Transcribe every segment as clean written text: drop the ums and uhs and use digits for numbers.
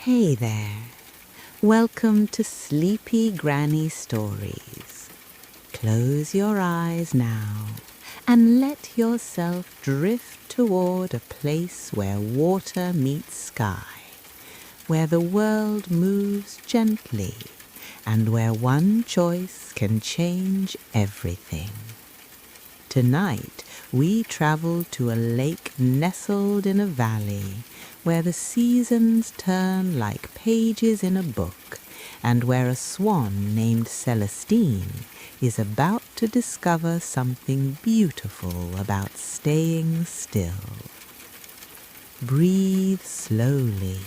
Hey there. Welcome to Sleepy Granny Stories. Close your eyes now and let yourself drift toward a place where water meets sky, where the world moves gently, and where one choice can change everything. Tonight, we travel to a lake nestled in a valley where the seasons turn like pages in a book and where a swan named Celestine is about to discover something beautiful about staying still. Breathe slowly.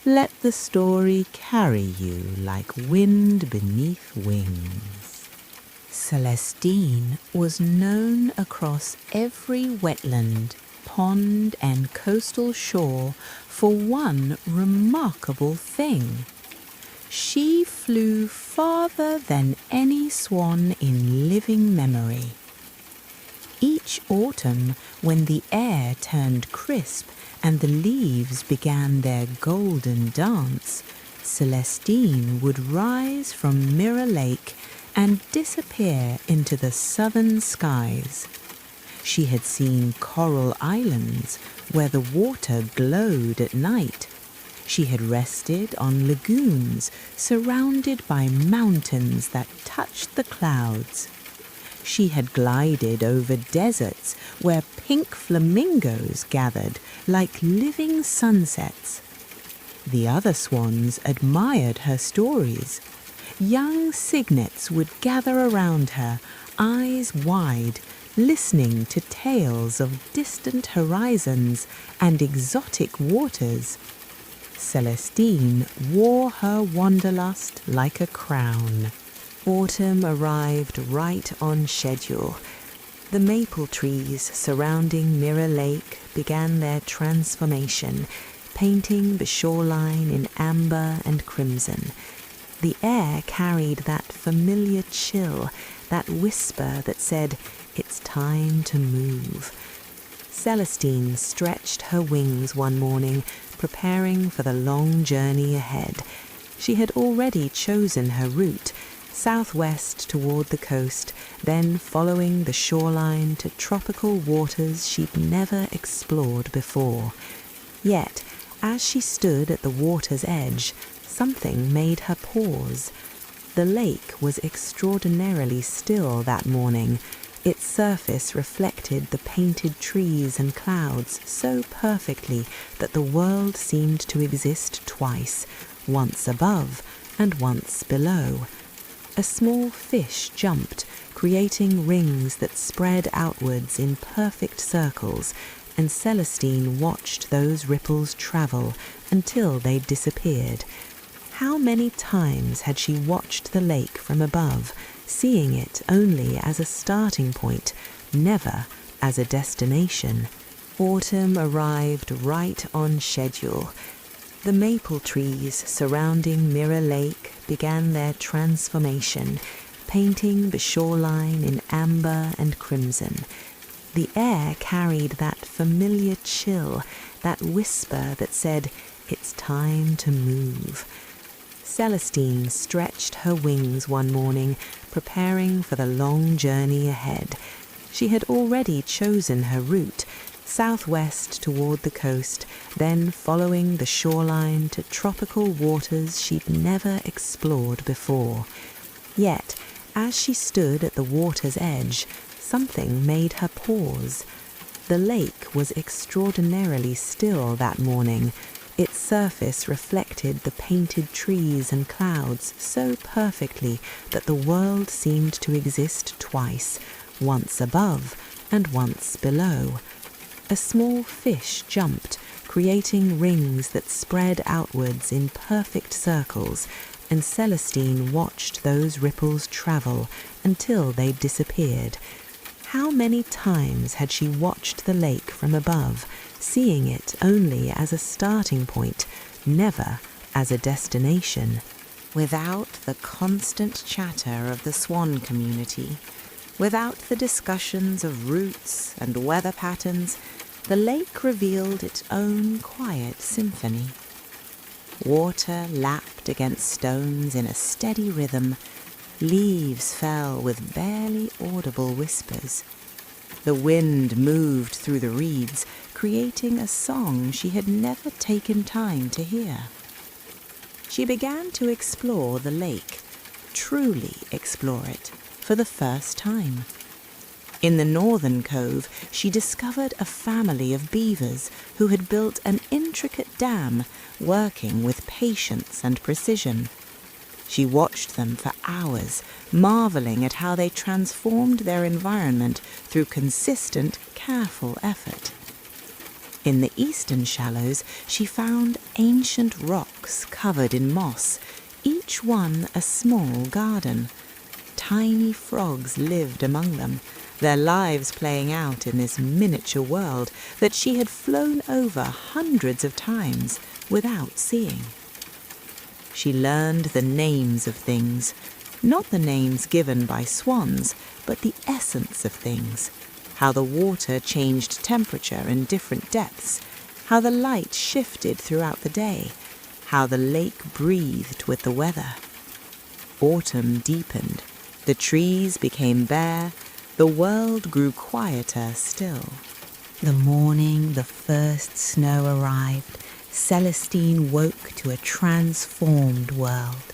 Let the story carry you like wind beneath wings. Celestine was known across every wetland, pond, and coastal shore for one remarkable thing. She flew farther than any swan in living memory. Each autumn, when the air turned crisp and the leaves began their golden dance, Celestine would rise from Mirror Lake and disappear into the southern skies. She had seen coral islands where the water glowed at night. She had rested on lagoons surrounded by mountains that touched the clouds. She had glided over deserts where pink flamingos gathered like living sunsets. The other swans admired her stories. Young cygnets would gather around her, eyes wide, listening to tales of distant horizons and exotic waters. Celestine wore her wanderlust like a crown. Autumn arrived right on schedule. The maple trees surrounding Mirror Lake began their transformation, painting the shoreline in amber and crimson. The air carried that familiar chill, that whisper that said, "It's time to move." Celestine stretched her wings one morning, preparing for the long journey ahead. She had already chosen her route, southwest toward the coast, then following the shoreline to tropical waters she'd never explored before. Yet, as she stood at the water's edge, something made her pause. The lake was extraordinarily still that morning. Its surface reflected the painted trees and clouds so perfectly that the world seemed to exist twice, once above and once below. A small fish jumped, creating rings that spread outwards in perfect circles, and Celestine watched those ripples travel until they disappeared. How many times had she watched the lake from above, seeing it only as a starting point, never as a destination? Autumn arrived right on schedule. The maple trees surrounding Mirror Lake began their transformation, painting the shoreline in amber and crimson. The air carried that familiar chill, that whisper that said, "It's time to move." Celestine stretched her wings one morning, preparing for the long journey ahead. She had already chosen her route, southwest toward the coast, then following the shoreline to tropical waters she'd never explored before. Yet, as she stood at the water's edge, something made her pause. The lake was extraordinarily still that morning. Its surface reflected the painted trees and clouds so perfectly that the world seemed to exist twice, once above and once below. A small fish jumped, creating rings that spread outwards in perfect circles, and Celestine watched those ripples travel until they disappeared. How many times had she watched the lake from above, seeing it only as a starting point, never as a destination? Without the constant chatter of the swan community, without the discussions of routes and weather patterns, the lake revealed its own quiet symphony. Water lapped against stones in a steady rhythm. Leaves fell with barely audible whispers. The wind moved through the reeds, creating a song she had never taken time to hear. She began to explore the lake, truly explore it, for the first time. In the northern cove, she discovered a family of beavers who had built an intricate dam, working with patience and precision. She watched them for hours, marveling at how they transformed their environment through consistent, careful effort. In the eastern shallows, she found ancient rocks covered in moss, each one a small garden. Tiny frogs lived among them, their lives playing out in this miniature world that she had flown over hundreds of times without seeing. She learned the names of things, not the names given by swans, but the essence of things, how the water changed temperature in different depths, how the light shifted throughout the day, how the lake breathed with the weather. Autumn deepened, the trees became bare, the world grew quieter still. The morning the first snow arrived, Celestine woke to a transformed world.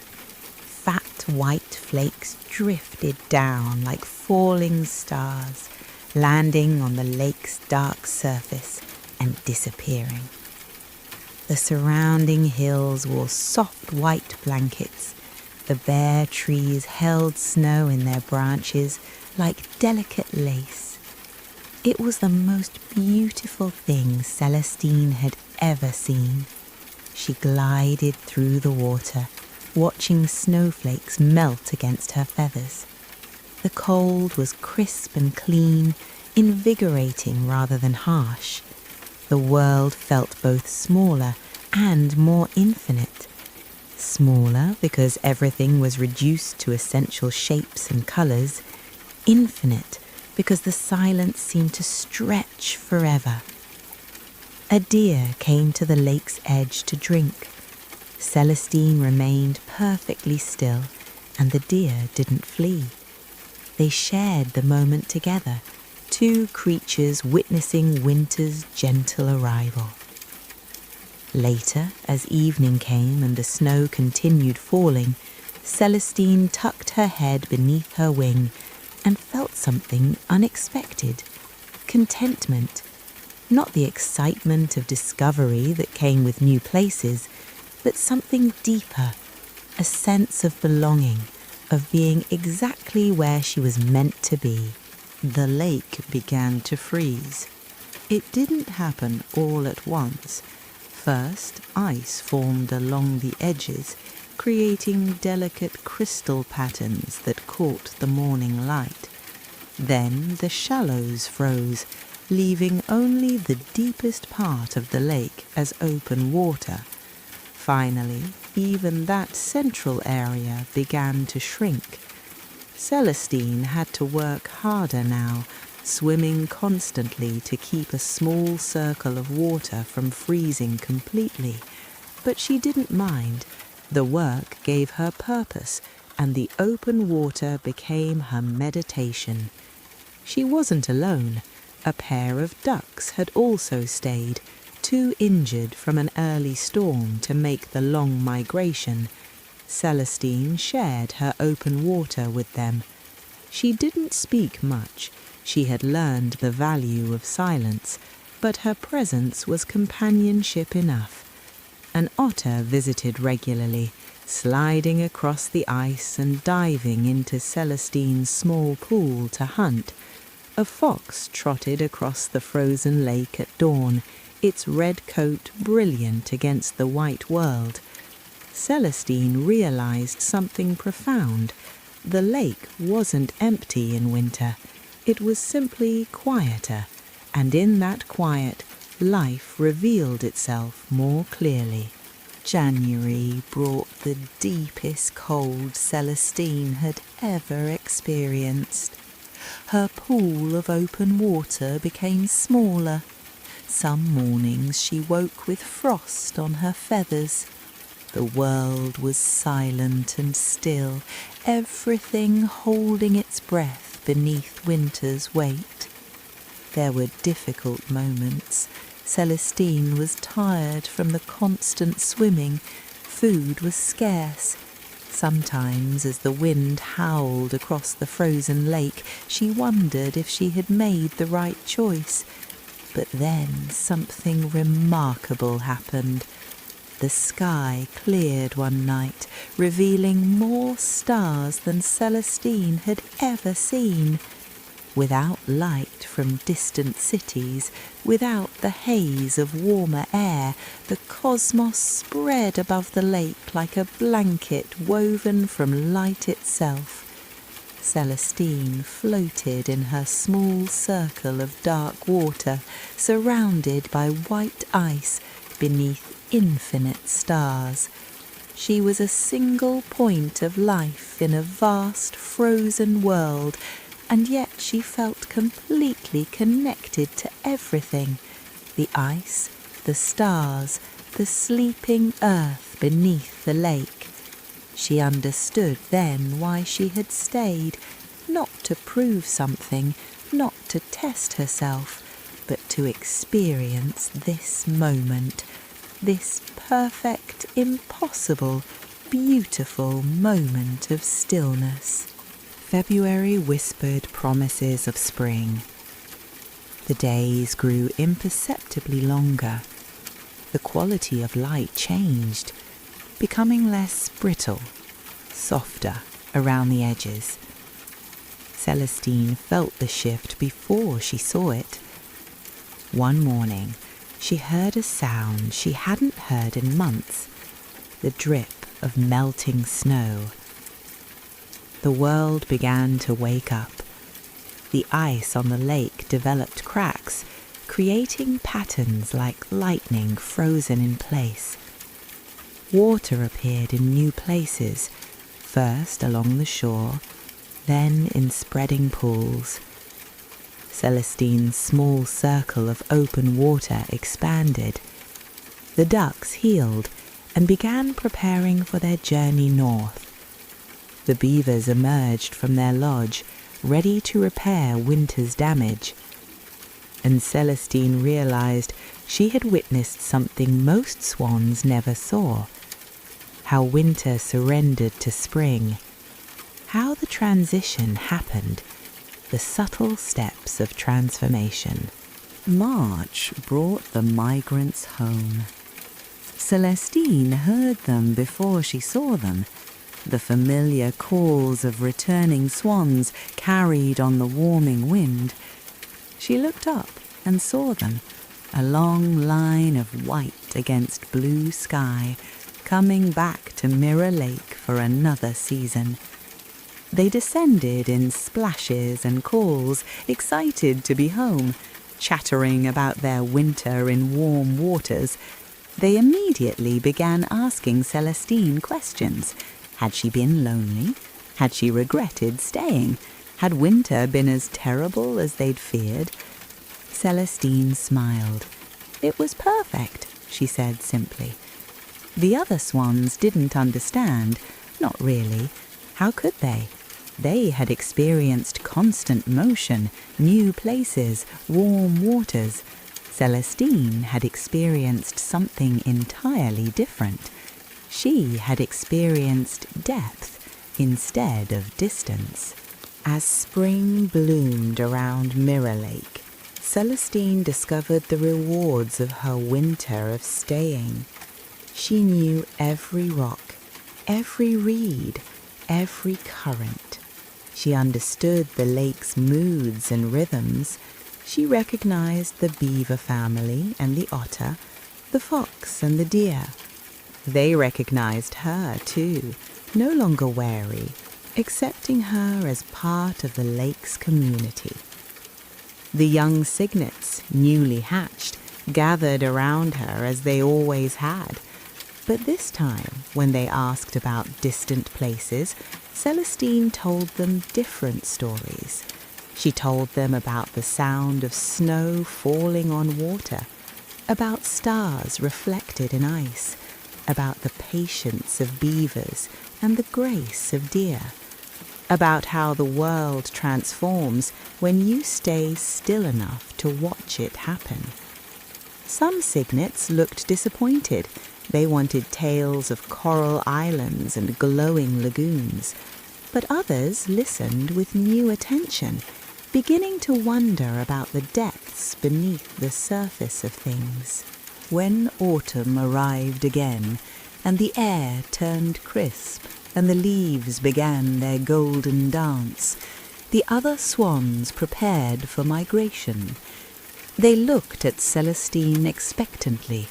Fat white flakes drifted down like falling stars, landing on the lake's dark surface and disappearing. The surrounding hills wore soft white blankets. The bare trees held snow in their branches like delicate lace. It was the most beautiful thing Celestine had ever seen. She glided through the water, watching snowflakes melt against her feathers. The cold was crisp and clean, invigorating rather than harsh. The world felt both smaller and more infinite. Smaller because everything was reduced to essential shapes and colours. Infinite because the silence seemed to stretch forever. A deer came to the lake's edge to drink. Celestine remained perfectly still, and the deer didn't flee. They shared the moment together, two creatures witnessing winter's gentle arrival. Later, as evening came and the snow continued falling, Celestine tucked her head beneath her wing and felt something unexpected. Contentment. Not the excitement of discovery that came with new places, but something deeper, a sense of belonging, of being exactly where she was meant to be. The lake began to freeze. It didn't happen all at once. First, ice formed along the edges, creating delicate crystal patterns that caught the morning light. Then the shallows froze, leaving only the deepest part of the lake as open water. Finally, even that central area began to shrink. Celestine had to work harder now, swimming constantly to keep a small circle of water from freezing completely. But she didn't mind. The work gave her purpose, and the open water became her meditation. She wasn't alone. A pair of ducks had also stayed, too injured from an early storm to make the long migration. Celestine shared her open water with them. She didn't speak much. She had learned the value of silence, but her presence was companionship enough. An otter visited regularly, sliding across the ice and diving into Celestine's small pool to hunt. A fox trotted across the frozen lake at dawn, its red coat brilliant against the white world. Celestine realized something profound. The lake wasn't empty in winter. It was simply quieter, and in that quiet, life revealed itself more clearly. January brought the deepest cold Celestine had ever experienced. Her pool of open water became smaller. Some mornings she woke with frost on her feathers. The world was silent and still, everything holding its breath beneath winter's weight. There were difficult moments. Celestine was tired from the constant swimming. Food was scarce. Sometimes, as the wind howled across the frozen lake, she wondered if she had made the right choice. But then something remarkable happened. The sky cleared one night, revealing more stars than Celestine had ever seen. Without light from distant cities, without the haze of warmer air, the cosmos spread above the lake like a blanket woven from light itself. Celestine floated in her small circle of dark water, surrounded by white ice beneath infinite stars. She was a single point of life in a vast frozen world, and yet she felt completely connected to everything: the ice, the stars, the sleeping earth beneath the lake. She understood then why she had stayed, not to prove something, not to test herself, but to experience this moment, this perfect, impossible, beautiful moment of stillness. February whispered promises of spring. The days grew imperceptibly longer. The quality of light changed, becoming less brittle, softer around the edges. Celestine felt the shift before she saw it. One morning, she heard a sound she hadn't heard in months, the drip of melting snow. The world began to wake up. The ice on the lake developed cracks, creating patterns like lightning frozen in place. Water appeared in new places, first along the shore, then in spreading pools. Celestine's small circle of open water expanded. The ducks healed and began preparing for their journey north. The beavers emerged from their lodge, ready to repair winter's damage. And Celestine realized she had witnessed something most swans never saw: how winter surrendered to spring, how the transition happened, the subtle steps of transformation. March brought the migrants home. Celestine heard them before she saw them, the familiar calls of returning swans carried on the warming wind. She looked up and saw them, a long line of white against blue sky, coming back to Mirror Lake for another season. They descended in splashes and calls, excited to be home, chattering about their winter in warm waters. They immediately began asking Celestine questions. Had she been lonely? Had she regretted staying? Had winter been as terrible as they'd feared? Celestine smiled. It was perfect, she said simply. The other swans didn't understand. Not really. How could they? They had experienced constant motion, new places, warm waters. Celestine had experienced something entirely different. She had experienced depth instead of distance. As spring bloomed around Mirror Lake, Celestine discovered the rewards of her winter of staying. She knew every rock, every reed, every current. She understood the lake's moods and rhythms. She recognized the beaver family and the otter, the fox and the deer. They recognized her too, no longer wary, accepting her as part of the lake's community. The young cygnets, newly hatched, gathered around her as they always had. But this time, when they asked about distant places, Celestine told them different stories. She told them about the sound of snow falling on water, about stars reflected in ice, about the patience of beavers and the grace of deer, about how the world transforms when you stay still enough to watch it happen. Some cygnets looked disappointed. They wanted tales of coral islands and glowing lagoons. But others listened with new attention, beginning to wonder about the depths beneath the surface of things. When autumn arrived again, and the air turned crisp, and the leaves began their golden dance, the other swans prepared for migration. They looked at Celestine expectantly.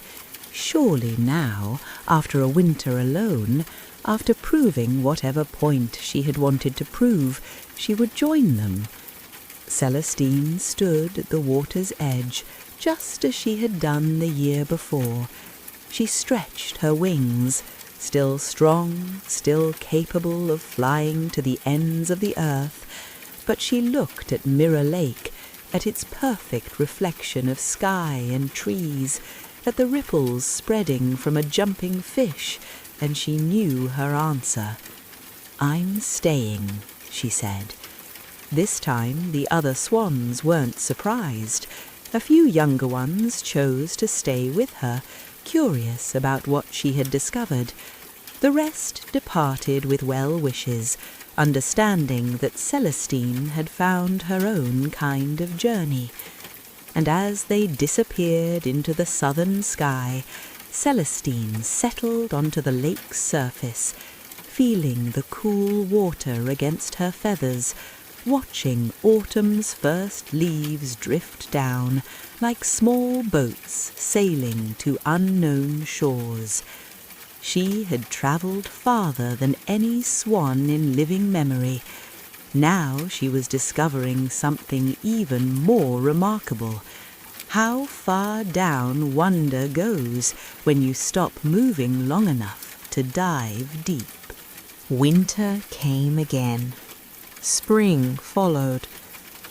Surely now, after a winter alone, after proving whatever point she had wanted to prove, she would join them. Celestine stood at the water's edge, just as she had done the year before. She stretched her wings, still strong, still capable of flying to the ends of the earth, but she looked at Mirror Lake, at its perfect reflection of sky and trees, at the ripples spreading from a jumping fish, and she knew her answer. "I'm staying," she said. This time the other swans weren't surprised. A few younger ones chose to stay with her, curious about what she had discovered. The rest departed with well wishes, understanding that Celestine had found her own kind of journey. And as they disappeared into the southern sky, Celestine settled onto the lake's surface, feeling the cool water against her feathers, watching autumn's first leaves drift down like small boats sailing to unknown shores. She had travelled farther than any swan in living memory. Now she was discovering something even more remarkable. How far down wonder goes when you stop moving long enough to dive deep. Winter came again. Spring followed.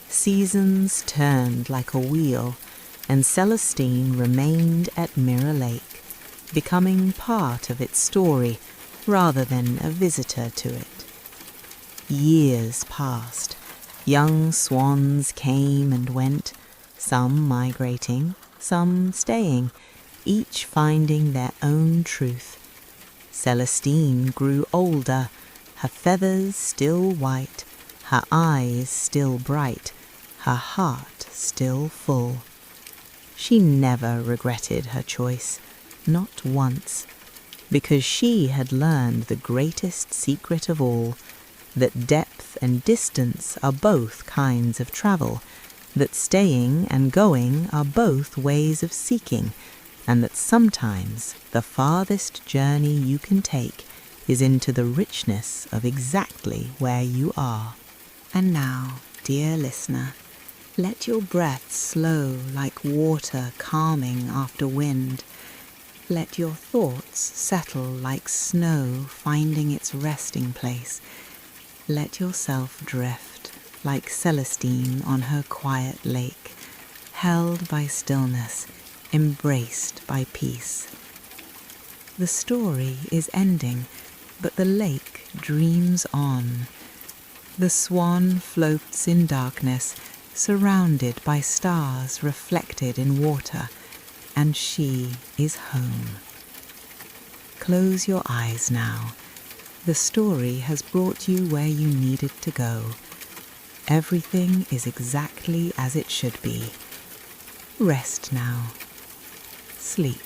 Seasons turned like a wheel, and Celestine remained at Mirror Lake, becoming part of its story rather than a visitor to it. Years passed. Young swans came and went, some migrating, some staying, each finding their own truth. Celestine grew older, her feathers still white, her eyes still bright, her heart still full. She never regretted her choice, not once, because she had learned the greatest secret of all, that depth and distance are both kinds of travel, that staying and going are both ways of seeking, and that sometimes the farthest journey you can take is into the richness of exactly where you are. And now, dear listener, let your breath slow like water calming after wind. Let your thoughts settle like snow finding its resting place. Let yourself drift like Celestine on her quiet lake, held by stillness, embraced by peace. The story is ending, but the lake dreams on. The swan floats in darkness, surrounded by stars reflected in water, and she is home. Close your eyes now. The story has brought you where you needed to go. Everything is exactly as it should be. Rest now. Sleep.